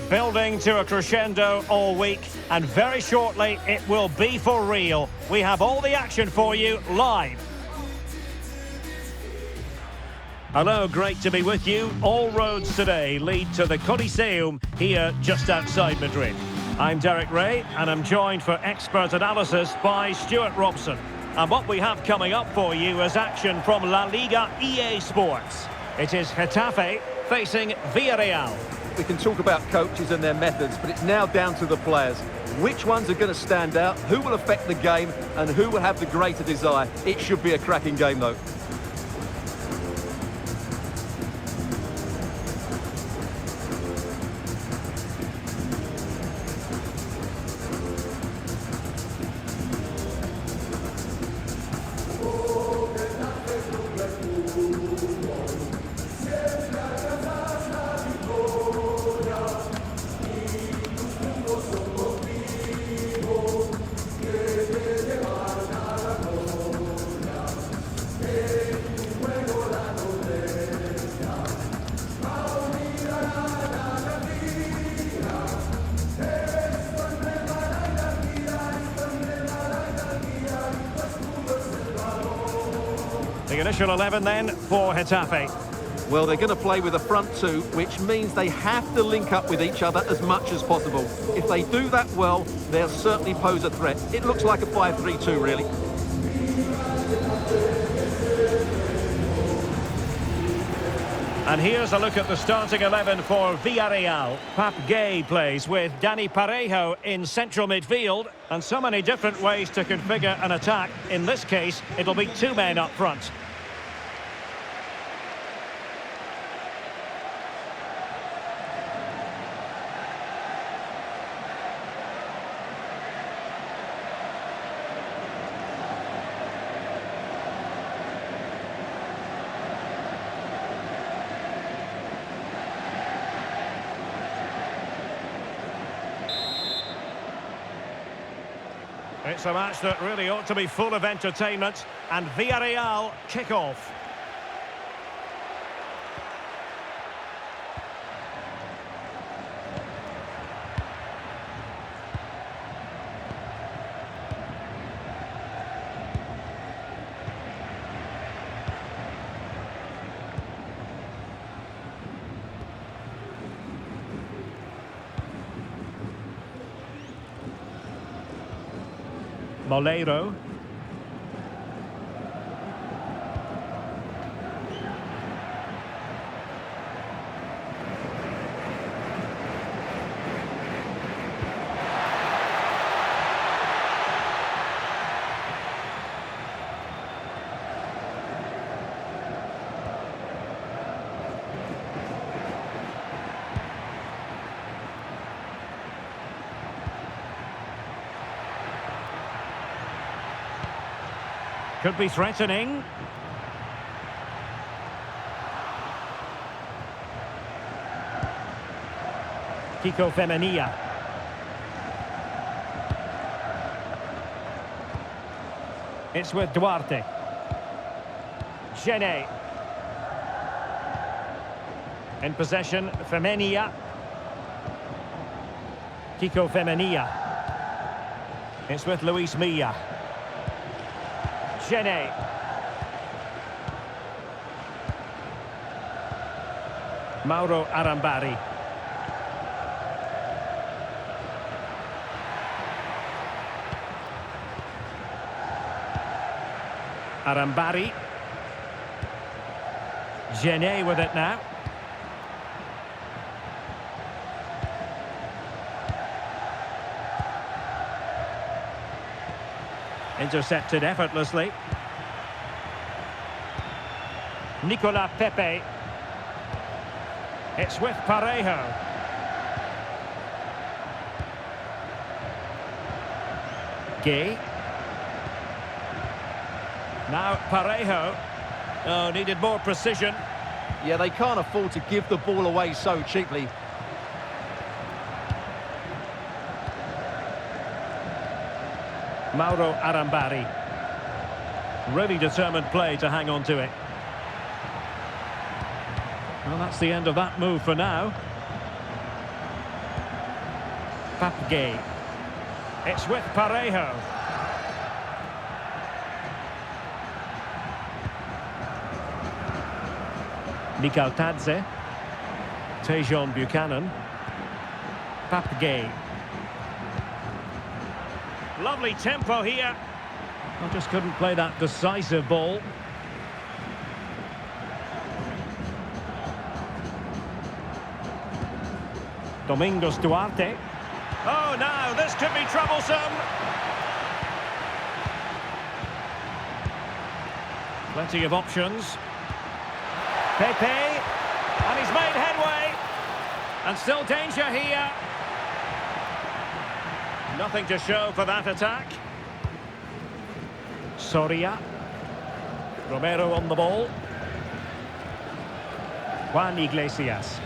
Building to a crescendo all week, and very shortly it will be for real. We have all the action for you live. Hello, great to be with you. All roads today lead to the Coliseum here just outside Madrid. I'm Derek Ray, and I'm joined for expert analysis by Stuart Robson. And what we have coming up for you is action from La Liga EA Sports. It is Getafe facing Villarreal. We can talk about coaches and their methods, but it's now down to the players. Which ones are going to stand out, who will affect the game, and who will have the greater desire. It should be a cracking game, though. The initial 11 then for Getafe. Well, they're going to play with a front two, which means they have to link up with each other as much as possible. If they do that well, they'll certainly pose a threat. It looks like a 5-3-2, really. And here's a look at the starting 11 for Villarreal. Pap Gay plays with Dani Parejo in central midfield, and so many different ways to configure an attack. In this case, it'll be two men up front. It's a match that really ought to be full of entertainment, and Villarreal kick off. Moleiro. Could be threatening. Kiko Femenia. It's with Duarte. Gene. In possession, Femenia. Kiko Femenia. It's with Luis Milla. Gene. Mauro Arambari. Arambari. Gene with it now. Intercepted effortlessly. Nicola Pepe. It's with Parejo. Gay. Now Parejo. Oh, needed more precision. Yeah, they can't afford to give the ball away so cheaply. Mauro Arambari. Really determined play to hang on to it. Well, that's the end of that move for now. Papgay. It's with Parejo. Nikaltadze. Tejon Buchanan. Papgay. Lovely tempo here. I just couldn't play that decisive ball. Domingos Duarte. Oh, now this could be troublesome. Plenty of options. Pepe. And he's made headway. And still danger here. Nothing to show for that attack. Soria. Romero on the ball. Juan Iglesias.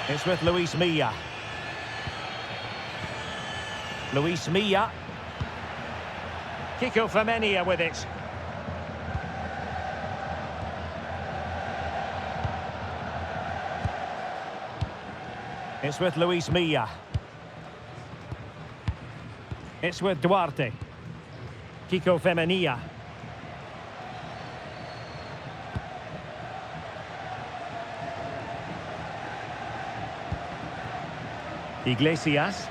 It's with Luis Milla. Luis Milla. Kiko Femenia with it. It's with Luis Milla. It's with Duarte. Kiko Femenia. Iglesias.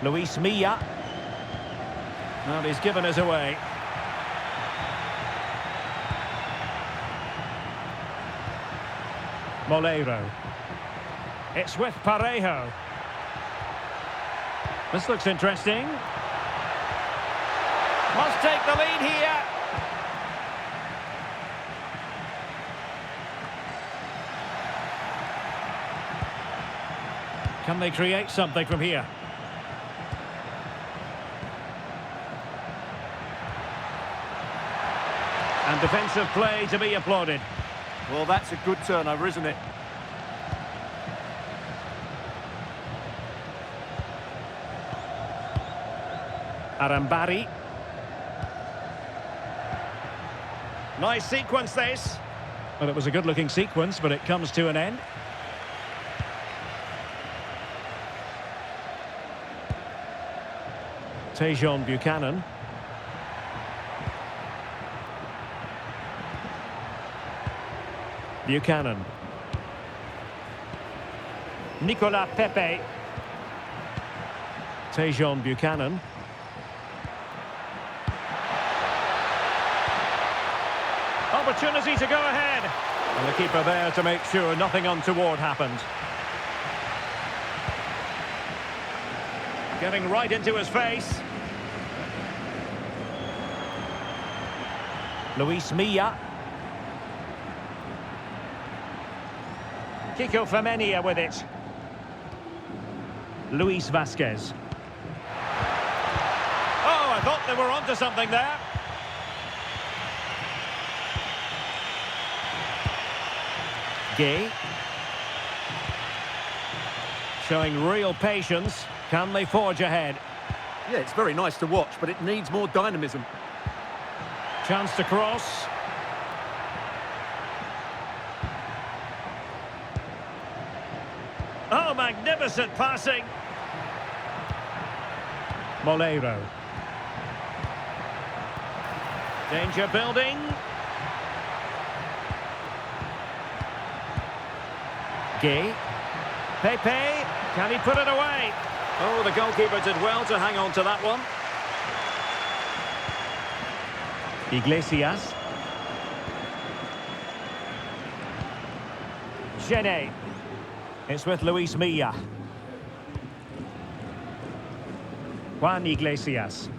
Luis Milla. Well, he's given us away. Moleiro. It's with Parejo. This looks interesting. Must take the lead here. Can they create something from here? And defensive play to be applauded. Well, that's a good turnover, isn't it? Arambari. Nice sequence this. Well, it was a good-looking sequence, but it comes to an end. Tejon Buchanan. Buchanan. Nicolas Pepe. Tejon Buchanan. Opportunity to go ahead. And the keeper there to make sure nothing untoward happened. Getting right into his face. Luis Milla. Kiko Femenia with it. Luis Vasquez. Oh, I thought they were onto something there. Gay. Showing real patience. Can they forge ahead? Yeah, it's very nice to watch, but it needs more dynamism. Chance to cross. Oh, magnificent passing. Moleiro. Danger building. Gay. Pepe. Can he put it away? Oh, the goalkeeper did well to hang on to that one. Iglesias. Gene. It's with Luis Milla. Juan Iglesias.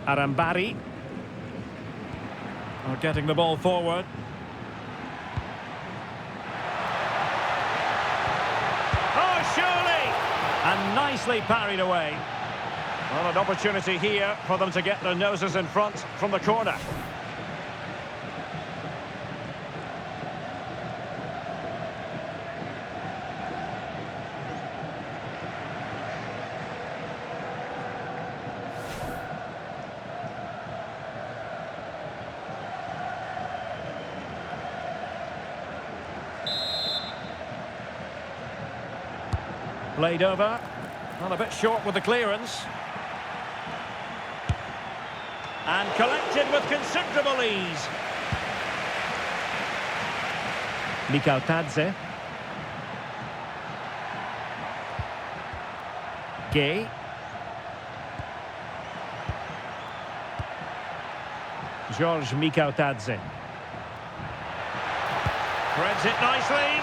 Arambari. Oh, getting the ball forward. Oh, surely! And nicely parried away. Well, an opportunity here for them to get their noses in front from the corner. Played over. Well, a bit short with the clearance. And collected with considerable ease. Mikał Tadze. Gay. George Mikał Tadze. Threads it nicely.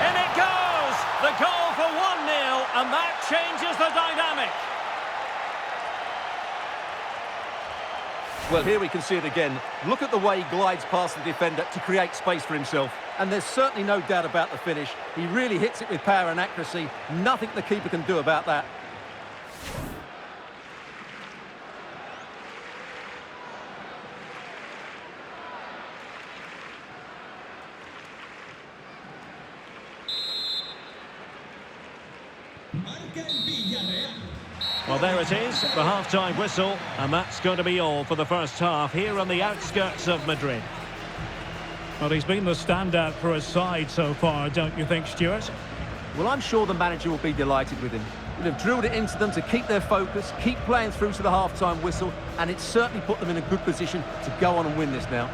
In it goes! The goal for 1-0, and that changes the dynamic. Well, here we can see it again. Look at the way he glides past the defender to create space for himself. And there's certainly no doubt about the finish. He really hits it with power and accuracy. Nothing the keeper can do about that. Well, there it is, the half-time whistle, and that's going to be all for the first half here on the outskirts of Madrid. Well, he's been the standout for his side so far, don't you think, Stuart? Well, I'm sure the manager will be delighted with him. He'll have drilled it into them to keep their focus, keep playing through to the half-time whistle, and it's certainly put them in a good position to go on and win this now.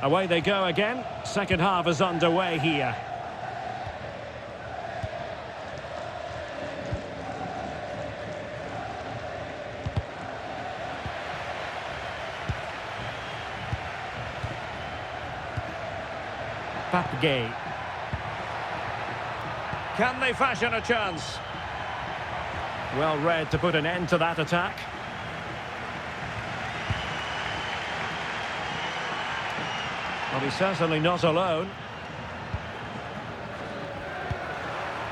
Away they go again. Second half is underway here. Papgay. Can they fashion a chance? Well read to put an end to that attack. Well, he's certainly not alone.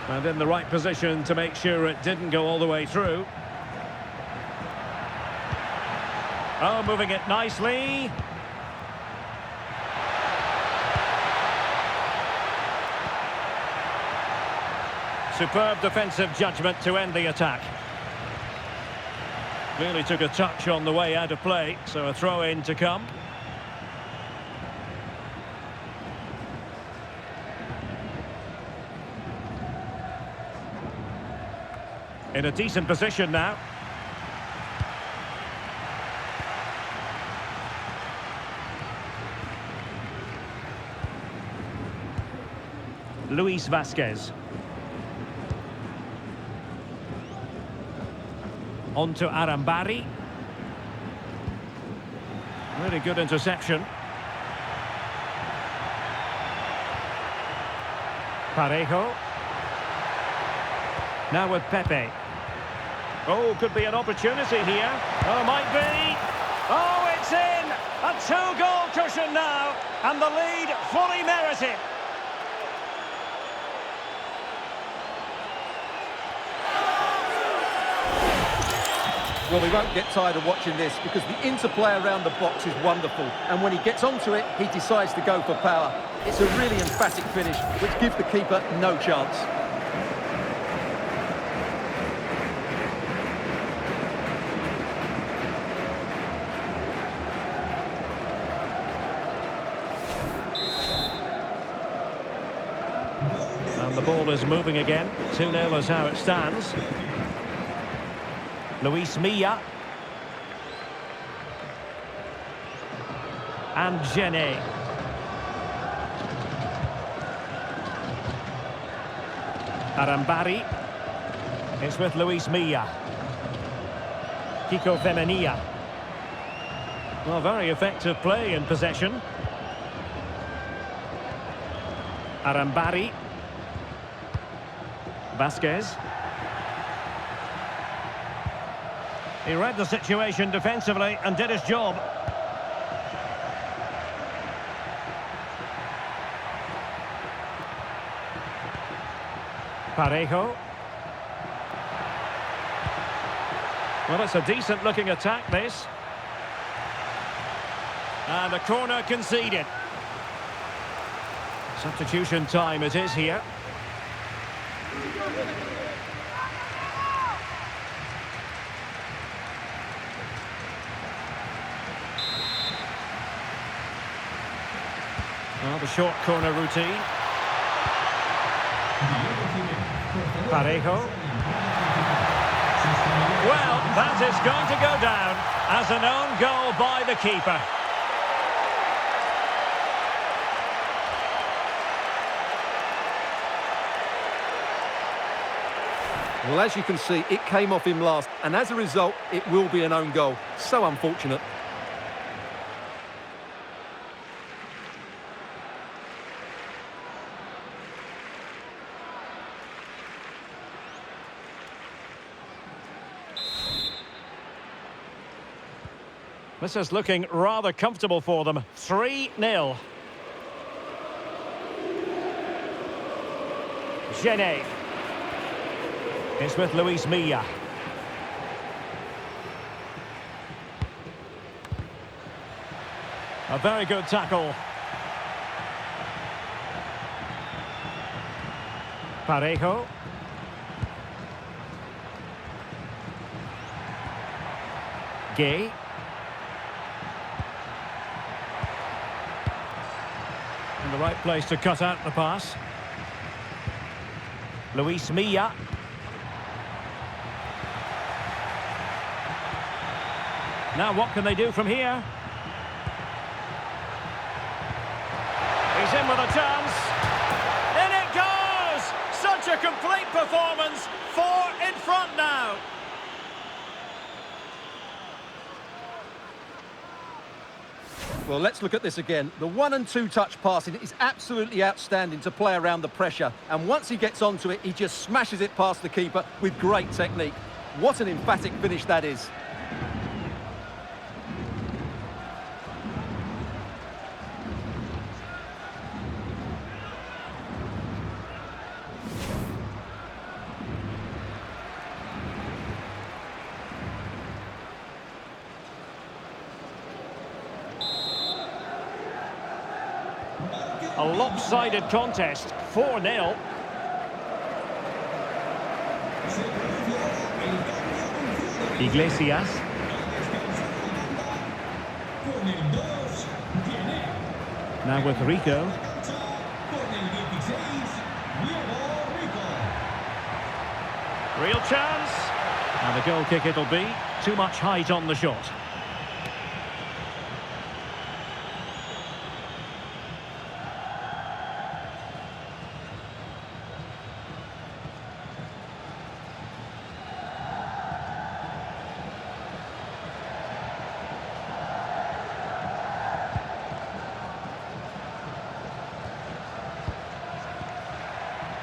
And in the right position to make sure it didn't go all the way through. Oh, moving it nicely. Superb defensive judgment to end the attack. Really took a touch on the way out of play, so a throw-in to come. In a decent position now. Luis Vasquez. On to Arambari. Really good interception. Parejo. Now with Pepe. Oh, could be an opportunity here. Oh, might be. Oh, it's in! A two-goal cushion now, and the lead fully merited. Well, we won't get tired of watching this because the interplay around the box is wonderful. And when he gets onto it, he decides to go for power. It's a really emphatic finish, which gives the keeper no chance. And the ball is moving again. 2-0 is how it stands. Luis Milla. And Genet. Arambari. It's with Luis Milla. Kiko Femenia. Well, very effective play in possession. Arambari. Vasquez. He read the situation defensively and did his job. Parejo. Well, it's a decent-looking attack, this. And a corner conceded. Substitution time it is here. Well, the short corner routine. Parejo. Well, that is going to go down as an own goal by the keeper. Well, as you can see, it came off him last, and as a result, it will be an own goal. So unfortunate. This is looking rather comfortable for them. 3-0. Getafe. It's with Luis Milla. A very good tackle. Parejo. Gay. In the right place to cut out the pass. Luis Milla. Now what can they do from here? He's in with a chance. In it goes! Such a complete performance. 4 in front now. Well, let's look at this again. The 1- and 2-touch passing is absolutely outstanding to play around the pressure. And once he gets onto it, he just smashes it past the keeper with great technique. What an emphatic finish that is. A lopsided contest, 4-0. Iglesias. Now with Rico. Real chance. And a goal kick it'll be. Too much height on the shot.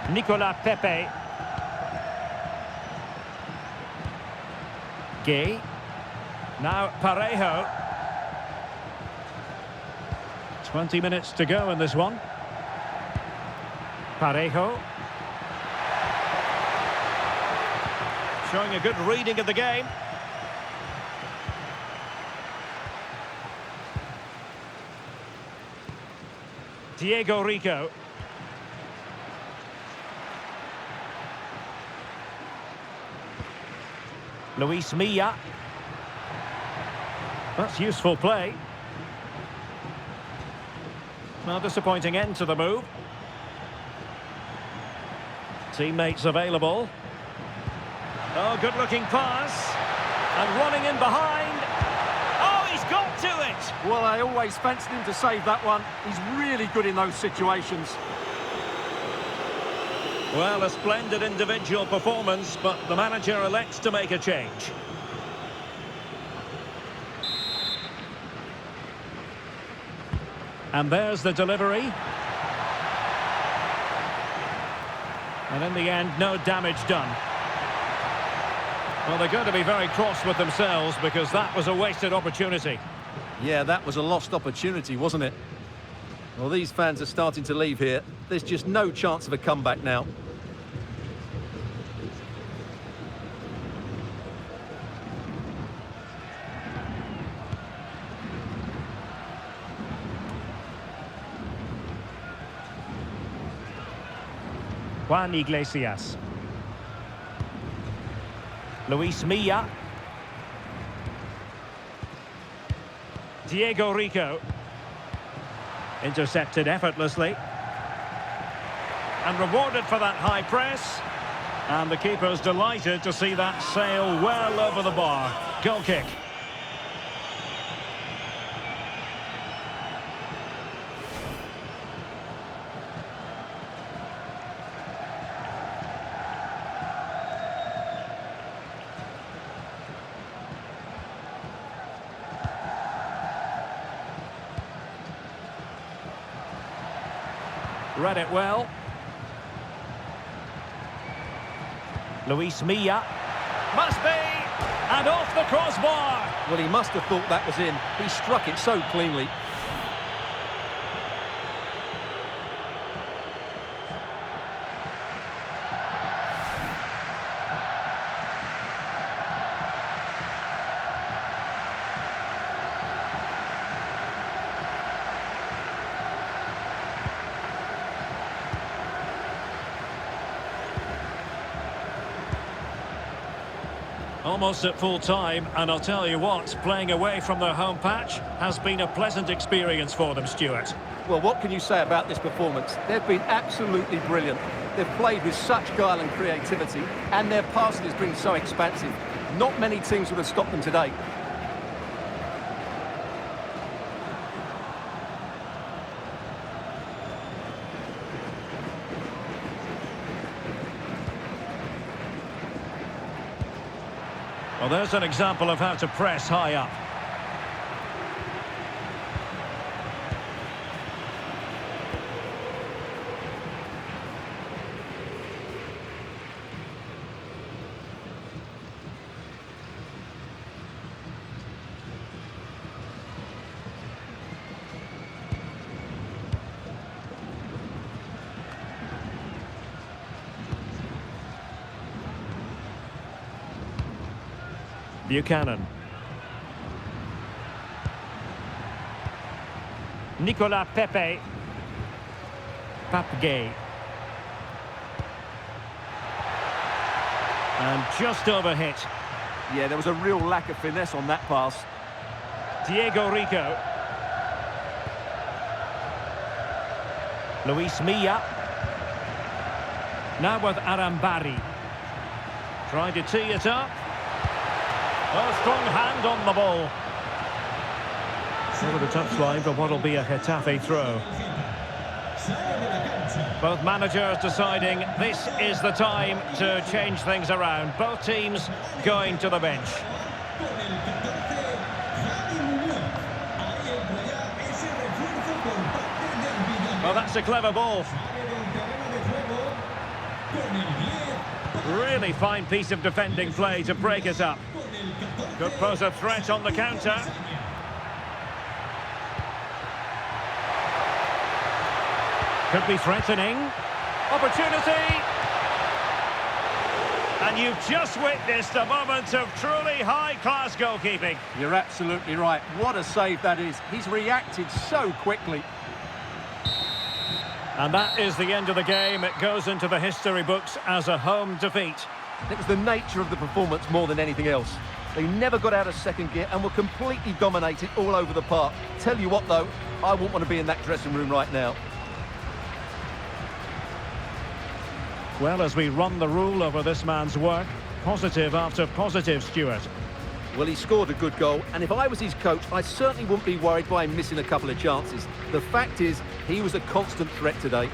Nicolas Pepe. Gay. Now Parejo. 20 minutes to go in this one. Parejo. Showing a good reading of the game. Diego Rico. Luis Milla. That's useful play. Well, disappointing end to the move. Teammates available. Oh, good-looking pass. And running in behind. Oh, he's got to it! Well, I always fancied him to save that one. He's really good in those situations. Well, a splendid individual performance, but the manager elects to make a change. And there's the delivery. And in the end, no damage done. Well, they're going to be very cross with themselves because that was a wasted opportunity. Yeah, that was a lost opportunity, wasn't it? Well, these fans are starting to leave here. There's just no chance of a comeback now. Juan Iglesias. Luis Milla. Diego Rico. Intercepted effortlessly. And rewarded for that high press. And the keeper's delighted to see that sail well over the bar. Goal kick. Read it well. Luis Milla. Must be! And off the crossbar! Well, he must have thought that was in. He struck it so cleanly. Almost at full time, and I'll tell you what, playing away from their home patch has been a pleasant experience for them, Stuart. Well, what can you say about this performance? They've been absolutely brilliant. They've played with such guile and creativity, and their passing has been so expansive. Not many teams would have stopped them today. Well, there's an example of how to press high up. Buchanan. Nicolas Pepe. Papgay. And just overhit. Yeah, there was a real lack of finesse on that pass. Diego Rico. Luis Milla. Now with Arambari. Trying to tee it up. A strong hand on the ball. Over the touchline for what will be a Getafe throw. Both managers deciding this is the time to change things around. Both teams going to the bench. Well, that's a clever ball. Really fine piece of defending play to break it up. Could pose a threat on the counter. Could be threatening. Opportunity! And you've just witnessed a moment of truly high-class goalkeeping. You're absolutely right. What a save that is. He's reacted so quickly. And that is the end of the game. It goes into the history books as a home defeat. It was the nature of the performance more than anything else. They never got out of second gear and were completely dominated all over the park. Tell you what, though, I wouldn't want to be in that dressing room right now. Well, as we run the rule over this man's work, positive after positive, Stuart. Well, he scored a good goal, and if I was his coach, I certainly wouldn't be worried by him missing a couple of chances. The fact is, he was a constant threat today.